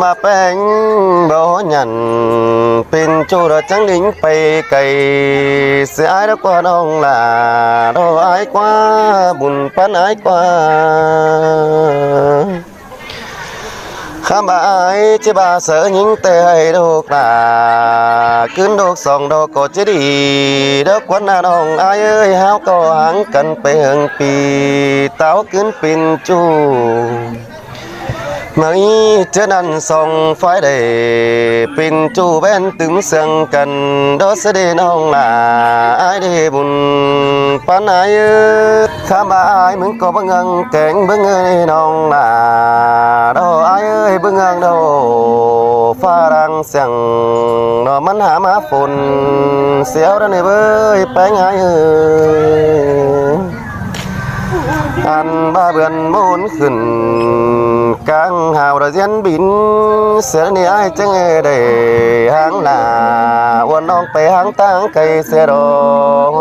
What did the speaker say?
มาแป้งบ่หยันเป็นโจรจังลิงไปไกลเสียอายแล้วกว่าน้องล่ะดออายกว่าบุญปานอายกว่าข้ามาอายจะบาเสือยิงแต่ให้ดอกลาขึ้นดอกสองดอกก็จะดีดอกวันหน้าน้องอายเอ้ยหาวก็ห่างกันไปเฮิงปีเต้าขึ้นเป็นจูเมื่อเจอนั้นส่องไฟได้เป็นจูแบนตึมเสียงกันดอเสด็จน้องลาอายได้บุญปานอายข้ามาอายมึงก็บังเอิงแกงบังเอ้ยน้องลาดออายเอ้ยบังเอิงดอฟ้ารังเสียงดอมันหามาฝนเสียวด้านในเบ้ยแป้งอายอันบ้าเบือนมุนขึ้นกลางหาวระเจียนบินเสียนี่ไอ้จังได้หางหน้าวันน้องไปหางตั้งไกลเสียดอก